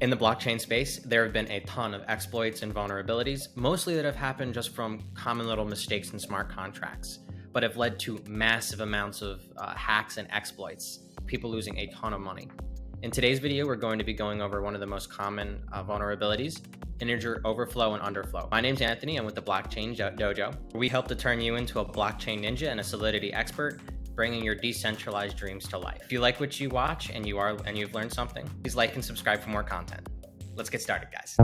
In the blockchain space, there have been a ton of exploits and vulnerabilities, mostly that have happened just from common little mistakes in smart contracts, but have led to massive amounts of hacks and exploits, people losing a ton of money. In today's video, we're going to be going over one of the most common vulnerabilities, integer overflow and underflow. My name's Anthony. I'm with the Blockchain Dojo. We help to turn you into a blockchain ninja and a Solidity expert, bringing your decentralized dreams to life. If you like what you watch and you've learned something, please like and subscribe for more content. Let's get started, guys.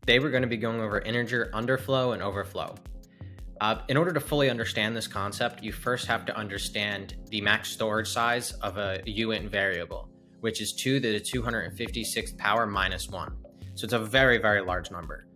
Today we're going to be going over integer underflow and overflow. In order to fully understand this concept, you first have to understand the max storage size of a uint variable, which is 2 to the 256th power minus 1. So it's a very, very large number.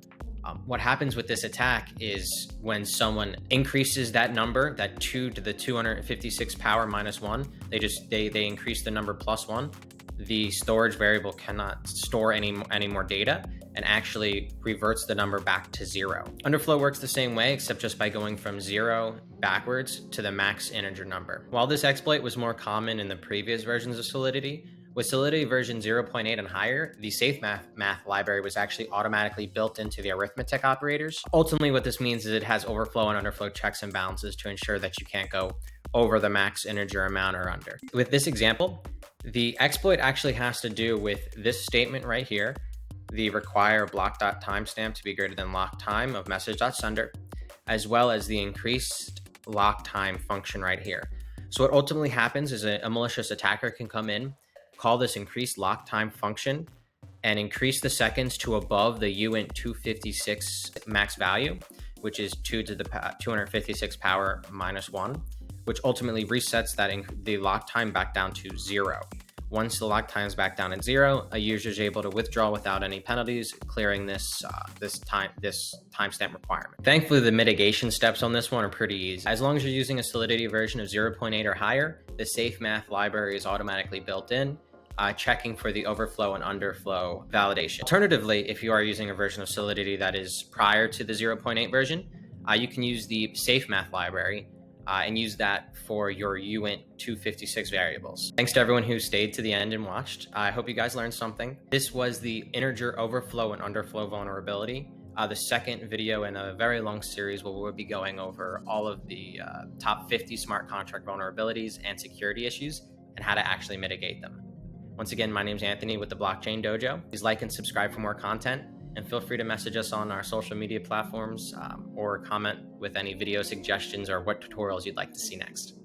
What happens with this attack is when someone increases that number, that 2 to the 256 power minus 1, they increase the number plus 1. The storage variable cannot store any more data and actually reverts the number back to 0. Underflow works the same way, except just by going from 0 backwards to the max integer number. While this exploit was more common in the previous versions of Solidity, with Solidity version 0.8 and higher, the safe math library was actually automatically built into the arithmetic operators. Ultimately, what this means is it has overflow and underflow checks and balances to ensure that you can't go over the max integer amount or under. With this example, the exploit actually has to do with this statement right here, the require block.timestamp to be greater than lock time of message.sender, as well as the increased lock time function right here. So what ultimately happens is a malicious attacker can come in, call this increased lock time function, and increase the seconds to above the uint 256 max value, which is 2 to the 256 power minus 1, which ultimately resets the lock time back down to 0. Once the lock time is back down at 0, a user is able to withdraw without any penalties, clearing this timestamp requirement. Thankfully, the mitigation steps on this one are pretty easy. As long as you're using a Solidity version of 0.8 or higher, the safe math library is automatically built in, checking for the overflow and underflow validation. Alternatively, if you are using a version of Solidity that is prior to the 0.8 version, you can use the safe math library and use that for your uint 256 variables. Thanks to everyone who stayed to the end and watched. I hope you guys learned something. This was the integer overflow and underflow vulnerability, the second video in a very long series where we'll be going over all of the top 50 smart contract vulnerabilities and security issues and how to actually mitigate them. Once again, my name is Anthony with the Blockchain Dojo. Please like and subscribe for more content, and feel free to message us on our social media platforms or comment with any video suggestions or what tutorials you'd like to see next.